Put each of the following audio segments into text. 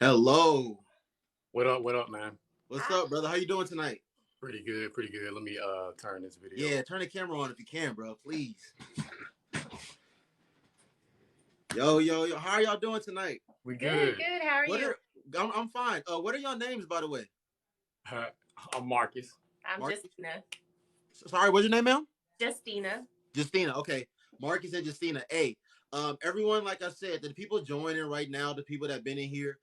Hello. What up? What up, man? What's up, brother? How you doing tonight? Pretty good. Pretty good. Let me turn this video. Yeah, turn the camera on if you can, bro. Please. Yo. How are y'all doing tonight? We good. Good. How are you? I'm fine. What are y'all names, by the way? I'm Marcus. I'm Justina. Sorry, what's your name, ma'am? Justina. Justina. Okay, Marcus and Justina. Hey, everyone, like I said, the people joining right now, the people that have been in here,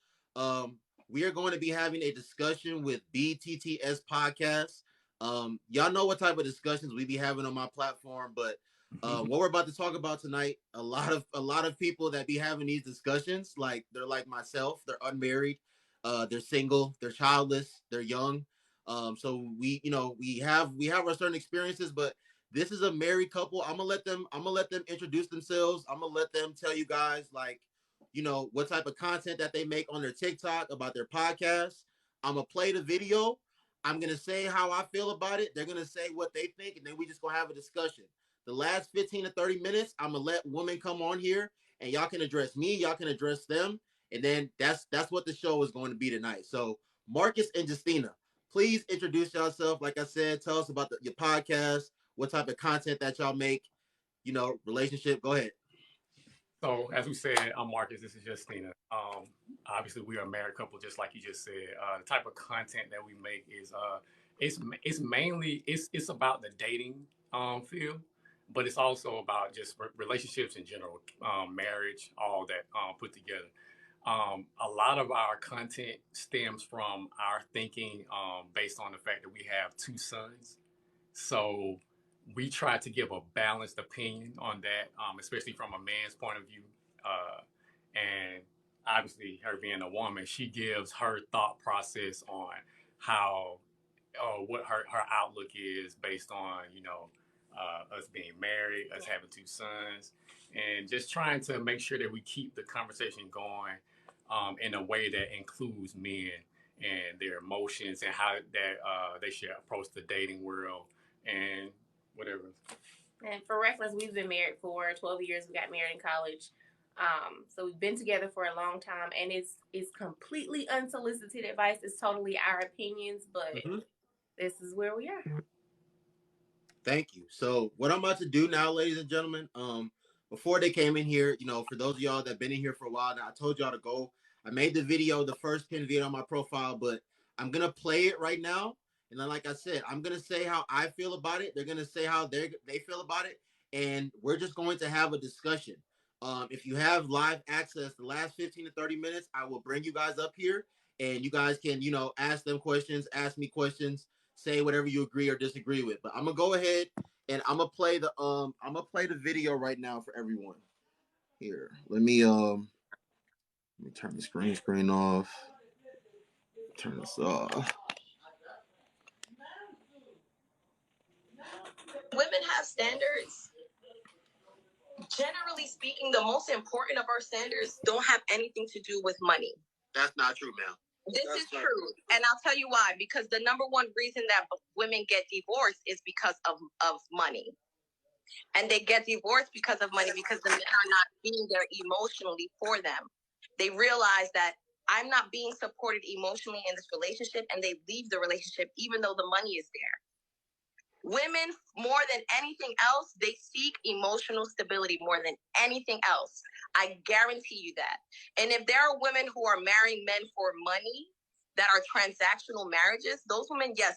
we are going to be having a discussion with BTTS Podcast. Y'all know what type of discussions we be having on my platform, but what we're about to talk about tonight, a lot of people that be having these discussions, like they're like myself, they're unmarried, they're single, they're childless, they're young. So we have our certain experiences, but this is a married couple. I'm gonna let them introduce themselves. I'm gonna let them tell you guys what type of content that they make on their TikTok, about their podcast. I'm gonna play the video. I'm gonna say how I feel about it. They're gonna say what they think, and then we just gonna have a discussion. The last 15 to 30 minutes, I'm gonna let women come on here, and y'all can address me, y'all can address them, and then that's what the show is going to be tonight. So Marcus and Justina, please introduce yourself. Like I said, tell us about your podcast, what type of content that y'all make, relationship. Go ahead. So as we said, I'm Marcus. This is Justina. Obviously we are a married couple, just like you just said. The type of content that we make is it's mainly it's about the dating field, but it's also about just relationships in general, marriage, all that put together. A lot of our content stems from our thinking based on the fact that we have two sons. So we try to give a balanced opinion on that, especially from a man's point of view. And obviously, her being a woman, she gives her thought process on how, what her outlook is based on, us being married, us having two sons, and just trying to make sure that we keep the conversation going in a way that includes men and their emotions and how that they should approach the dating world and whatever. And for reference, we've been married for 12 years. We got married in college. So we've been together for a long time, and it's completely unsolicited advice. It's totally our opinions, but this is where we are. Thank you. So what I'm about to do now, ladies and gentlemen, before they came in here, for those of y'all that been in here for a while now, I told y'all to go. I made the video, the first pinned video on my profile, but I'm going to play it right now. And then, like I said, I'm going to say how I feel about it. They're going to say how they feel about it. And we're just going to have a discussion. If you have live access, the last 15 to 30 minutes, I will bring you guys up here. And you guys can, ask them questions, ask me questions, say whatever you agree or disagree with. But I'm going to go ahead and I'm going to play the video right now for everyone. Here, let me turn the screen off. Turn this off. Women have standards. Generally speaking, the most important of our standards don't have anything to do with money. That's not true, ma'am. This is true. And I'll tell you why. Because the number one reason that women get divorced is because of money. And they get divorced because of money because the men are not being there emotionally for them. They realize that I'm not being supported emotionally in this relationship, and they leave the relationship even though the money is there. Women, more than anything else, they seek emotional stability more than anything else. I guarantee you that. And if there are women who are marrying men for money that are transactional marriages, those women, yes,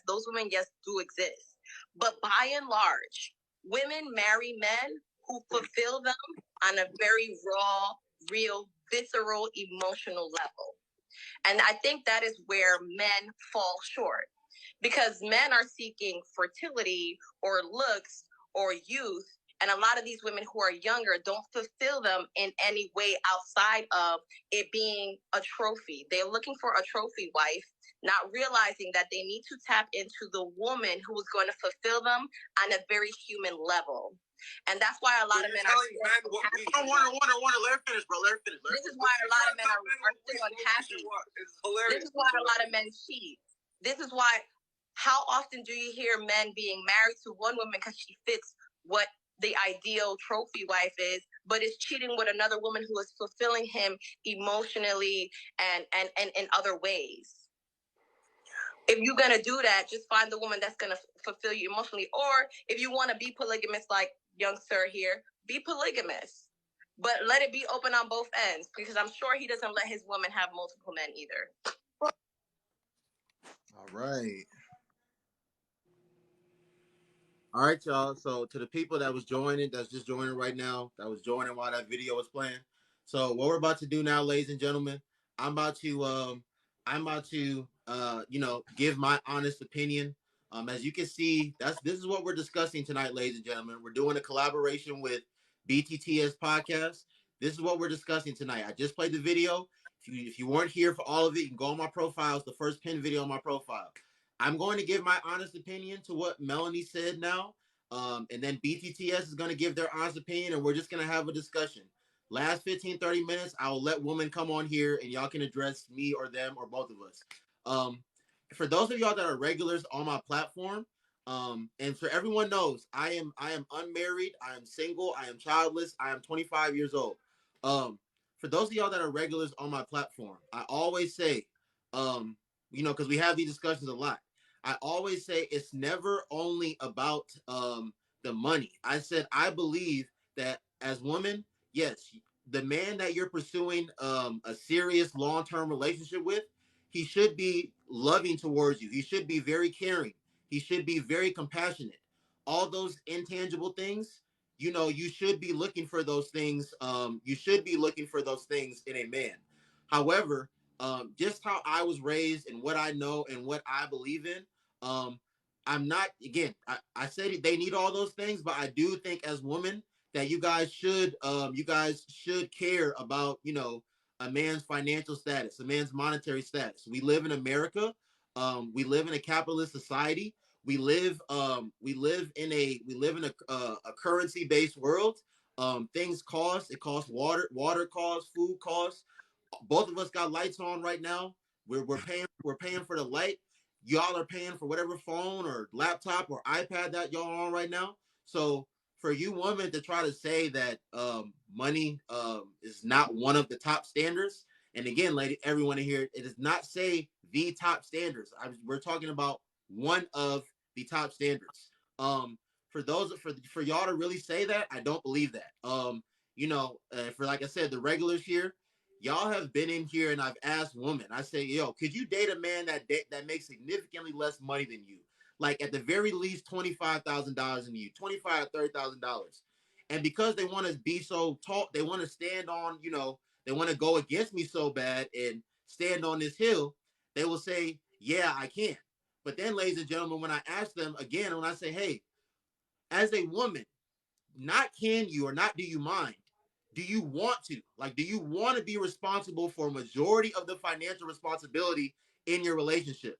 do exist. But by and large, women marry men who fulfill them on a very raw, real, visceral, emotional level. And I think that is where men fall short. Because men are seeking fertility or looks or youth. And a lot of these women who are younger don't fulfill them in any way outside of it being a trophy. They're looking for a trophy wife, not realizing that they need to tap into the woman who is going to fulfill them on a very human level. And that's why a lot of men are still unhappy. Let her finish, bro. Let her finish. This is why a lot of men are still unhappy. This is why a lot of men cheat. This is why, how often do you hear men being married to one woman because she fits what the ideal trophy wife is, but is cheating with another woman who is fulfilling him emotionally and in other ways. If you're gonna do that, just find the woman that's gonna fulfill you emotionally. Or if you want to be polygamous, like young sir here, be polygamous, but let it be open on both ends, because I'm sure he doesn't let his woman have multiple men either. All right. All right, y'all. So to the people that was joining, that's just joining right now, that was joining while that video was playing. So what we're about to do now, ladies and gentlemen, I'm about to give my honest opinion. As you can see, this is what we're discussing tonight, ladies and gentlemen. We're doing a collaboration with BTTS Podcast. This is what we're discussing tonight. I just played the video. If you weren't here for all of it, you can go on my profile. It's the first pinned video on my profile. I'm going to give my honest opinion to what Melanie said now. And then BTTS is going to give their honest opinion, and we're just going to have a discussion. Last 15, 30 minutes, I'll let women come on here, and y'all can address me or them or both of us. For those of y'all that are regulars on my platform, and for everyone knows, I am unmarried, I am single, I am childless, I am 25 years old. For those of y'all that are regulars on my platform, I always say, because we have these discussions a lot. I always say it's never only about the money. I said I believe that as women, yes, the man that you're pursuing a serious long-term relationship with, he should be loving towards you. He should be very caring. He should be very compassionate. All those intangible things, you should be looking for those things. You should be looking for those things in a man. However, just how I was raised and what I know and what I believe in, I'm not, again, I said they need all those things, but I do think as women that you guys should care about, a man's financial status, a man's monetary status. We live in America. We live in a capitalist society. We live in a currency based world. Things cost. It costs water costs, food costs. Both of us got lights on right now. We're paying for the light. Y'all are paying for whatever phone or laptop or iPad that y'all are on right now. So for you women to try to say that money is not one of the top standards, and again, lady, everyone in here, it does not say the top standards. We're talking about one of the top standards. For y'all to really say that, I don't believe that. For like I said, the regulars here, y'all have been in here and I've asked women. I say, yo, could you date a man that makes significantly less money than you? Like at the very least $25,000 in you, $25,000-$30,000. And because they want to be so tall, they want to stand on, they want to go against me so bad and stand on this hill, they will say, yeah, I can. But then, ladies and gentlemen, when I ask them again, when I say, hey, as a woman, not can you or not do you mind, do you want to? Like, do you want to be responsible for a majority of the financial responsibility in your relationship?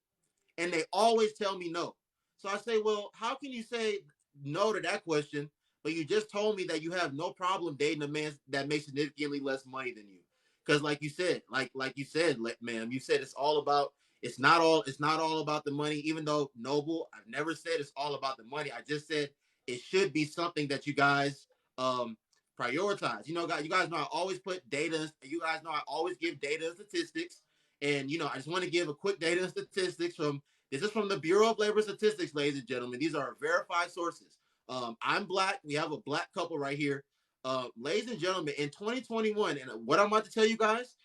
And they always tell me no. So I say, well, how can you say no to that question, but you just told me that you have no problem dating a man that makes significantly less money than you? Because like you said, ma'am, you said it's not all about the money. Even though Noble, I've never said it's all about the money. I just said it should be something that you guys prioritize. You guys know I always put data. You guys know I always give data and statistics. And I just want to give a quick data and statistics this is from the Bureau of Labor Statistics, ladies and gentlemen. These are verified sources. I'm black. We have a black couple right here. Ladies and gentlemen, in 2021, and what I'm about to tell you guys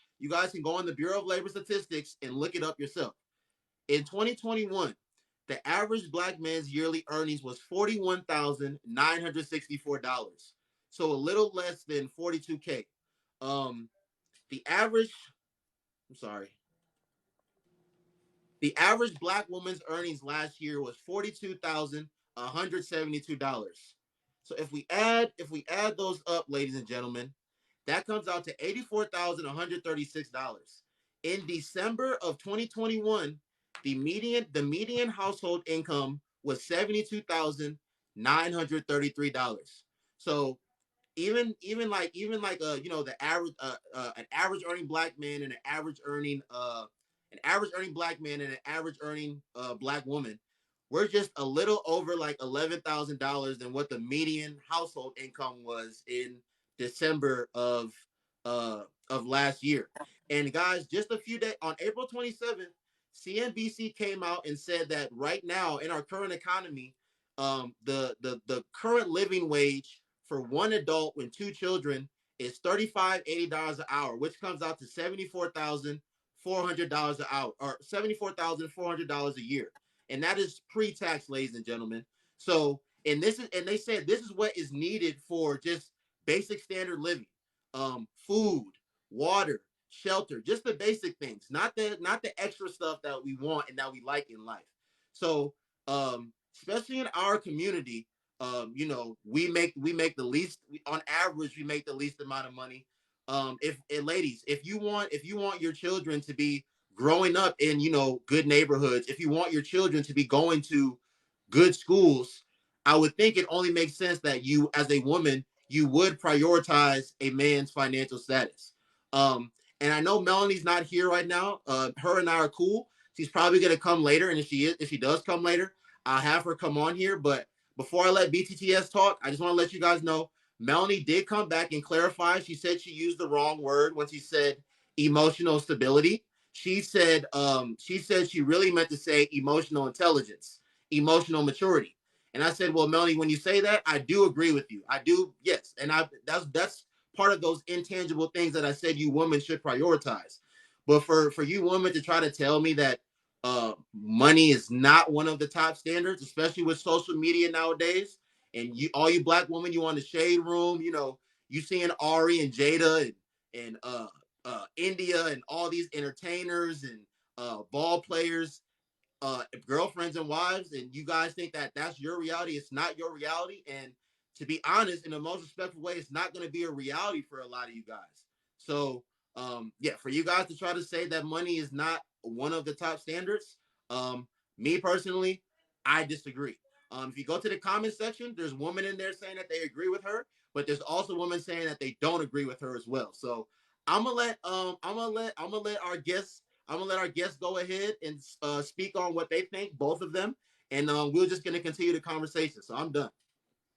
can go on the Bureau of Labor Statistics and look it up yourself. In 2021, the average black man's yearly earnings was $41,964. So a little less than 42K. The average, I'm sorry. The average black woman's earnings last year was $42,172. So if we add those up, ladies and gentlemen, that comes out to $84,136. In December of 2021, the median household income was $72,933. So even like the average an average earning black man and an average earning black man and an average earning black woman, we're just a little over like $11,000 than what the median household income was in December of last year. And guys, just a few days on April 27th, CNBC came out and said that right now in our current economy, the current living wage for one adult and two children is $35.80 an hour, which comes out to $74,400 an hour, or $74,400 a year, and that is pre-tax, ladies and gentlemen. So, and they said this is what is needed for just basic standard living, food, water, shelter, just the basic things, not the extra stuff that we want and that we like in life. So, especially in our community, we make the least, on average we make the least amount of money. If ladies, if you want your children to be growing up in good neighborhoods, if you want your children to be going to good schools, I would think it only makes sense that you, as a woman, you would prioritize a man's financial status. um and I know Melanie's not here right now. Her and I are cool. She's probably going to come later, and if she does come later, I'll have her come on here. But before I let BTTS talk, I just want to let you guys know Melanie did come back and clarify. She said she used the wrong word when she said emotional stability. She said she really meant to say emotional intelligence, emotional maturity. And I said, well, Melanie, when you say that, I do agree with you. I do, yes. And that's part of those intangible things that I said you women should prioritize. But for you women to try to tell me that money is not one of the top standards, especially with social media nowadays, and all you black women, you on the shade room, you seeing Ari and Jada and India and all these entertainers and ball players, girlfriends and wives, and you guys think that that's your reality. It's not your reality. And to be honest, in the most respectful way, it's not going to be a reality for a lot of you guys. So, yeah, for you guys to try to say that money is not one of the top standards, um, me personally, I disagree. If you go to the comment section, there's women in there saying that they agree with her, but there's also women saying that they don't agree with her as well. So I'm gonna let our guests go ahead and speak on what they think, both of them, and we're just gonna continue the conversation. So I'm done.